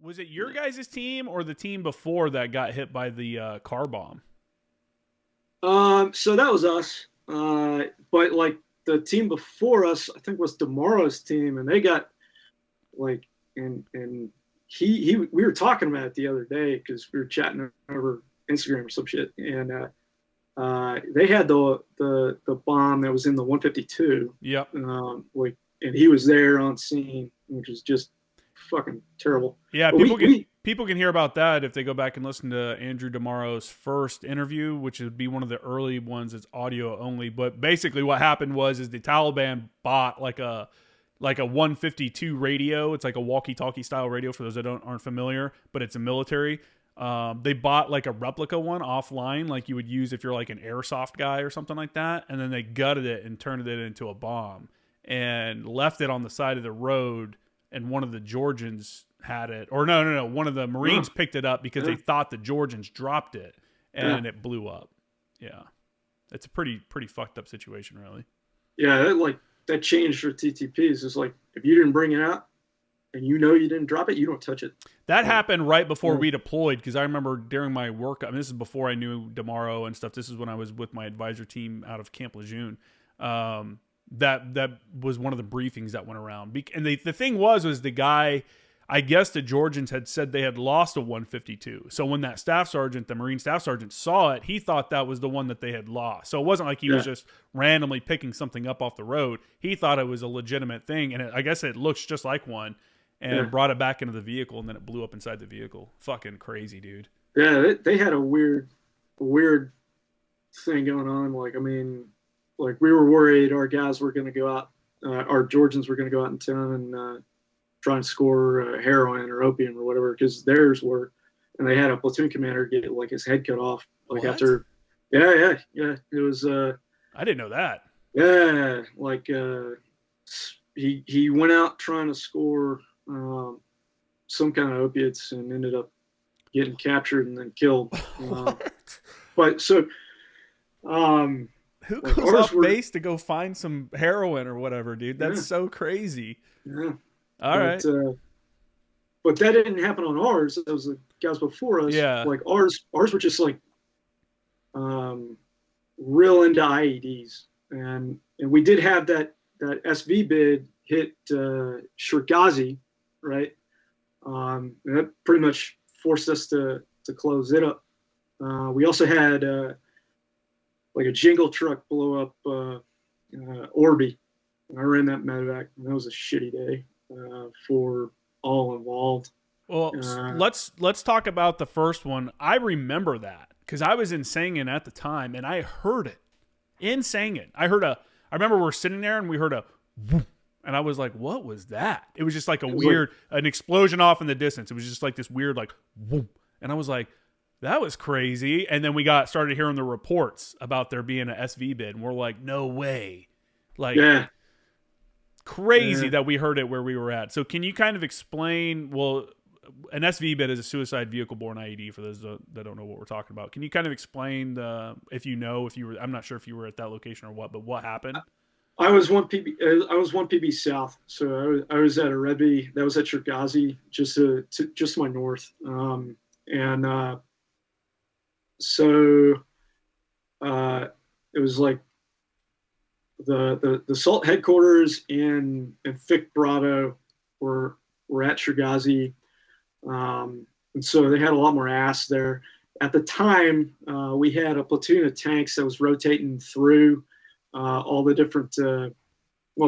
Was it your guys' team or the team before that got hit by the car bomb? So that was us. But like the team before us, I think was Damaro's team, and they got like and we were talking about it the other day because we were chatting over Instagram or some shit, and they had the bomb that was in the 152. Yep. Like, and he was there on scene, which is just fucking terrible. Yeah, people can hear about that if they go back and listen to Andrew Damaro's first interview, which would be one of the early ones that's audio only. But basically what happened was the Taliban bought like a 152 radio. It's like a walkie-talkie style radio for those that aren't familiar, but it's a military. They bought like a replica one offline, like you would use if you're like an airsoft guy or something like that. And then they gutted it and turned it into a bomb and left it on the side of the road. And one of the Georgians had it, or no. One of the Marines picked it up because they thought the Georgians dropped it, and it blew up. Yeah, it's a pretty fucked up situation, really. Yeah, that changed for TTPs. It's like if you didn't bring it out, and you didn't drop it, you don't touch it. That happened right before we deployed, because I remember during my work. I mean, this is before I knew Damaro and stuff. This is when I was with my advisor team out of Camp Lejeune. That was one of the briefings that went around. And the thing was the guy, I guess the Georgians had said they had lost a 152. So when that staff sergeant, the Marine staff sergeant, saw it, he thought that was the one that they had lost. So it wasn't like he was just randomly picking something up off the road. He thought it was a legitimate thing. And I guess it looks just like one, and brought it back into the vehicle, and then it blew up inside the vehicle. Fucking crazy, dude. Yeah, they had a weird thing going on. Like, I mean, like we were worried our guys were going to go out, our Georgians were going to go out in town and try and score heroin or opium or whatever, because theirs were, and they had a platoon commander get like his head cut off like after. Yeah. It was. I didn't know that. Yeah, like he went out trying to score some kind of opiates and ended up getting captured and then killed. But so. Who goes off base to go find some heroin or whatever, dude? That's so crazy. Yeah. All right. But that didn't happen on ours. That was the guys before us. Yeah. Like ours were just like real into IEDs. And we did have that SVBIED hit Shir Ghazi, right? And that pretty much forced us to close it up. We also had like a jingle truck blow up Orbi. And I ran that medevac, and that was a shitty day for all involved. Well, let's talk about the first one. I remember that because I was in Sangin at the time, and I heard it in Sangin. I remember we're sitting there, and we heard a whoop, and I was like, "What was that?" It was just like an explosion off in the distance. It was just like this weird like whoop, and I was like, that was crazy. And then we started hearing the reports about there being an SVBIED, and we're like, no way. Like, crazy that we heard it where we were at. So can you kind of explain, well, an SVBIED is a suicide vehicle-borne IED for those that don't know what we're talking about. Can you kind of explain if you were, I'm not sure if you were at that location or what, but what happened? I was one PB south. So I was at a Rebbe that was at Shir Ghazi, just to my north. So it was like the SALT headquarters and FIC Bravo were at Shir Ghazi. And so they had a lot more ass there. At the time, we had a platoon of tanks that was rotating through all the different,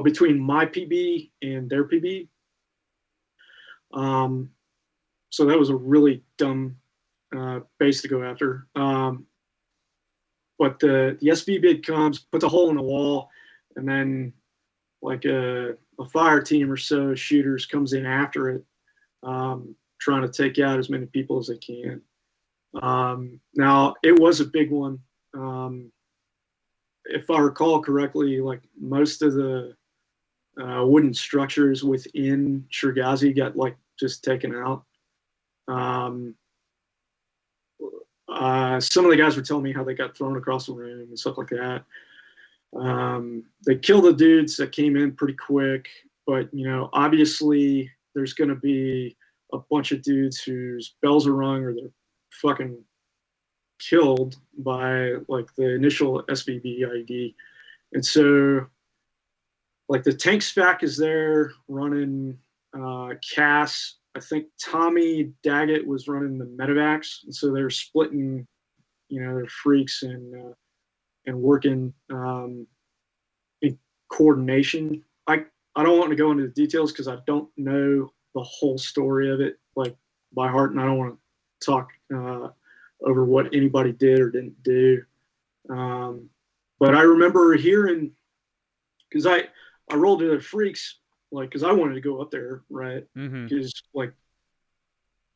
between my PB and their PB. So that was a really dumb base to go after. But the SVBIED comes, puts a hole in the wall, and then like a fire team or so shooters comes in after it, trying to take out as many people as they can. Now, it was a big one. If I recall correctly, like most of the wooden structures within Shir Ghazi got like just taken out. Some of the guys were telling me how they got thrown across the room and stuff like that. They killed the dudes that came in pretty quick, but obviously there's going to be a bunch of dudes whose bells are rung or they're fucking killed by like the initial SVBIED. And so like the tank SPAC is there running Cass. I think Tommy Daggett was running the Medevacs, and so they're splitting, their freaks and working in coordination. I don't want to go into the details because I don't know the whole story of it like by heart, and I don't want to talk over what anybody did or didn't do. But I remember hearing, because I rolled to the freaks, like, because I wanted to go up there, right? Because, like,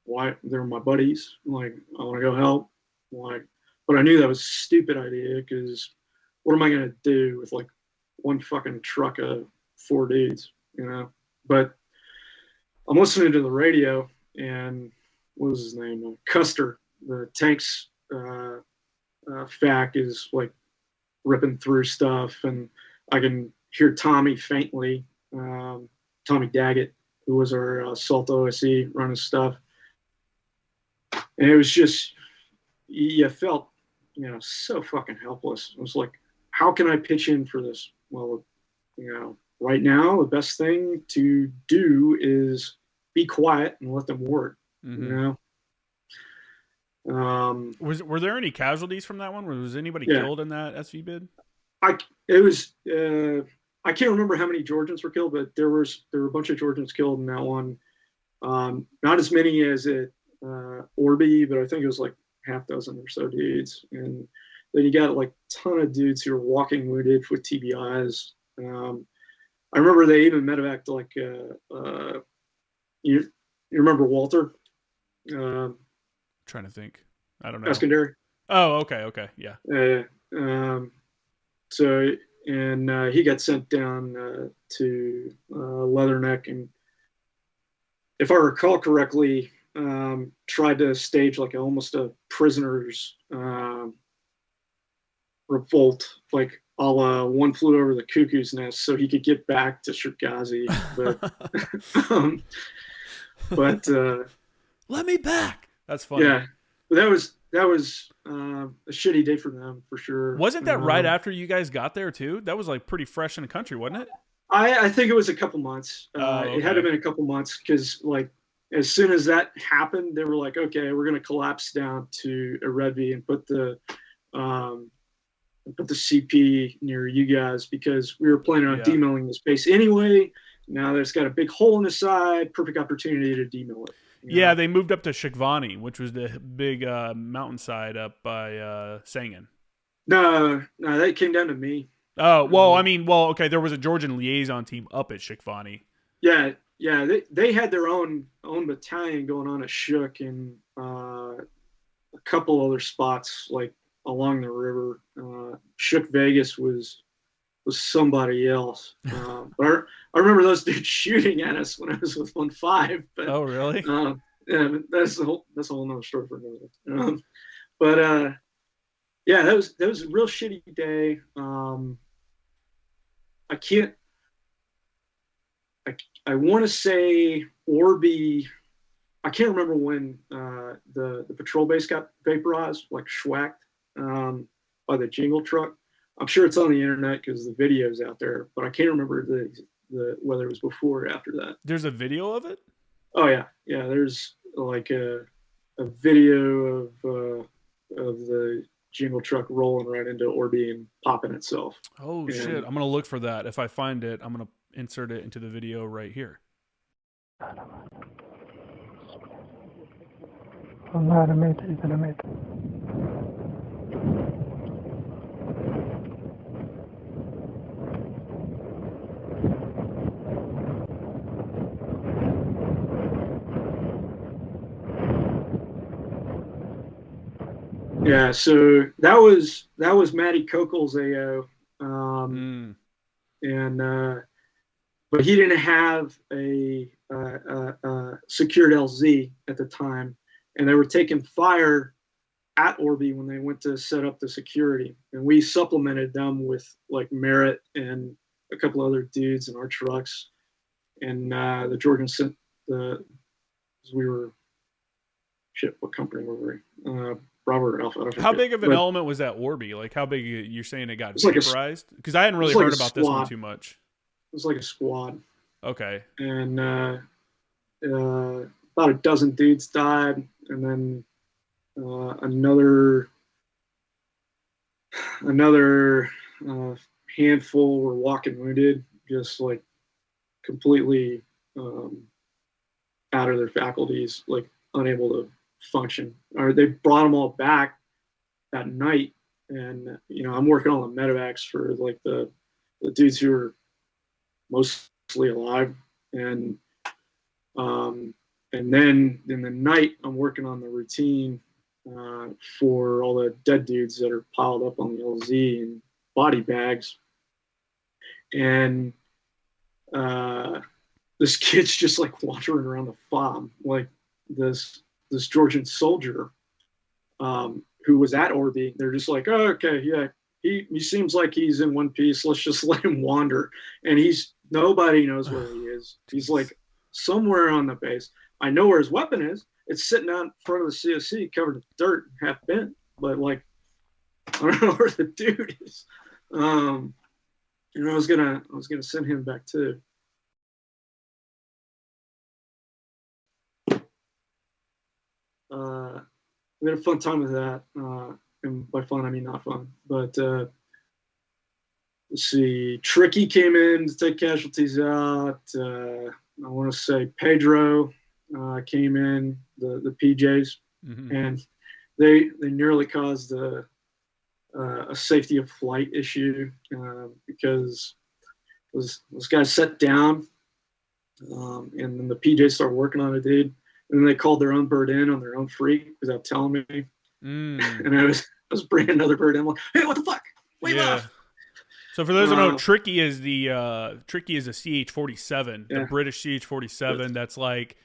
why? They're my buddies. Like, I want to go help. Like, but I knew that was a stupid idea because what am I going to do with, like, one fucking truck of 4 dudes, But I'm listening to the radio, and what was his name? Custer, the tanks FAC is, like, ripping through stuff, and I can hear Tommy faintly, Tommy Daggett, who was our assault OSE running stuff. And it was just, you felt, so fucking helpless. It was like, how can I pitch in for this? Well, right now, the best thing to do is be quiet and let them work, Were there any casualties from that one? Was anybody killed in that SVBIED? I can't remember how many Georgians were killed, but there were a bunch of Georgians killed in that one. Not as many as at Orbi, but I think it was like half dozen or so dudes. And then you got like a ton of dudes who were walking wounded with TBIs. I remember they even medevac like you remember Walter? Trying to think. I don't know. Eskandari. Oh, okay, yeah. So he got sent down to Leatherneck, and if I recall correctly, tried to stage like almost a prisoners revolt, like a la One Flew Over the Cuckoo's Nest, so he could get back to Shir Ghazi. But let me back. That's funny. Yeah, but that was a shitty day for them for sure. Wasn't that right after you guys got there too? That was like pretty fresh in the country, wasn't it? I think it was a couple months. Okay. It had to have been a couple months because like as soon as that happened, they were like, okay, we're going to collapse down to Eredvi and put the CP near you guys because we were planning on demilling the space anyway. Now there's got a big hole in the side, perfect opportunity to demill it. Yeah, they moved up to Shikvani, which was the big mountainside up by Sangan. No, that came down to me. Oh, well, okay, there was a Georgian liaison team up at Shikvani. Yeah, they had their own battalion going on at Shuk and a couple other spots like along the river. Shuk Vegas was somebody else. But I remember those dudes shooting at us when I was with 1-5. But, oh, really? Yeah, that's a whole nother story for another. But yeah, that was a real shitty day. I want to say Orbi. I can't remember when the patrol base got vaporized, like schwacked by the jingle truck. I'm sure it's on the internet because the video's out there, but I can't remember the whether it was before or after that. There's a video of it? Oh yeah. There's like a video of the jingle truck rolling right into Orbi and popping itself. Oh shit! I'm gonna look for that. If I find it, I'm gonna insert it into the video right here. Yeah, so that was Matty Kokel's AO, and but he didn't have a secured LZ at the time, and they were taking fire at Orbi when they went to set up the security, and we supplemented them with like Merritt and a couple other dudes in our trucks, and the Georgians sent the we were, shit, what company were we? Robert or Alpha. I How forget. big of an But element was that Orbi? Like, how big you're saying it got it's like a, vaporized? Because I hadn't really it's like heard a about this one squad. too much. It was like a squad. Okay. And about a dozen dudes died, and then another handful were walking wounded, just like completely out of their faculties, like unable to function. Or they brought them all back that night, and I'm working on the medevacs for like the dudes who are mostly alive, and then in the night I'm working on the routine for all the dead dudes that are piled up on the LZ and body bags, and this kid's just like wandering around the FOB, like this Georgian soldier who was at Orbi. They're just like, oh, okay, yeah, he seems like he's in one piece. Let's just let him wander. And nobody knows where he is. He's like somewhere on the base. I know where his weapon is. It's sitting out in front of the CSC covered in dirt, half bent. But like, I don't know where the dude is. I was gonna send him back too. We had a fun time with that. And by fun, I mean not fun. But let's see. Tricky came in to take casualties out. I want to say Pedro came in, the PJs, and they nearly caused a safety of flight issue because this guy sat down, and then the PJs started working on it, dude. And then they called their own bird in on their own freak without telling me. And I was bringing another bird in. I'm like, hey, what the fuck? Wait up. So for those who don't know, Tricky is a CH-47, the British CH-47 that's like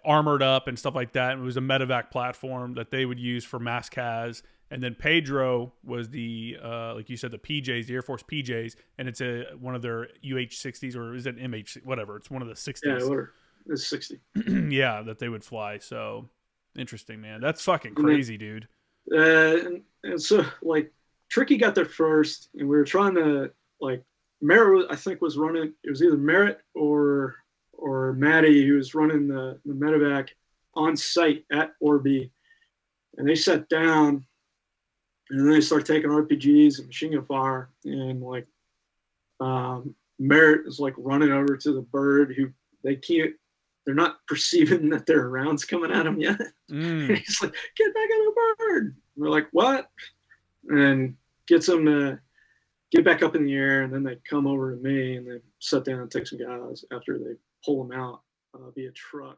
armored up and stuff like that. And it was a medevac platform that they would use for mass CAS. And then Pedro was the, like you said, the PJs, the Air Force PJs, and it's one of their UH-60s, or is it MH, whatever. It's one of the 60s. Yeah, whatever. It's 60. Yeah, that they would fly. So interesting, man. That's fucking crazy, dude. And so like Tricky got there first, and we were trying to like Merritt, I think, was running. It was either Merritt or Maddie who was running the medevac on site at Orbi, and they sat down, and then they started taking RPGs and machine gun fire, and like Merritt is like running over to the bird who they're not perceiving that there are rounds coming at him yet. He's like, get back on the bird. And we're like, what? And gets them to get back up in the air, and then they come over to me, and they sit down and take some guys after they pull them out via truck.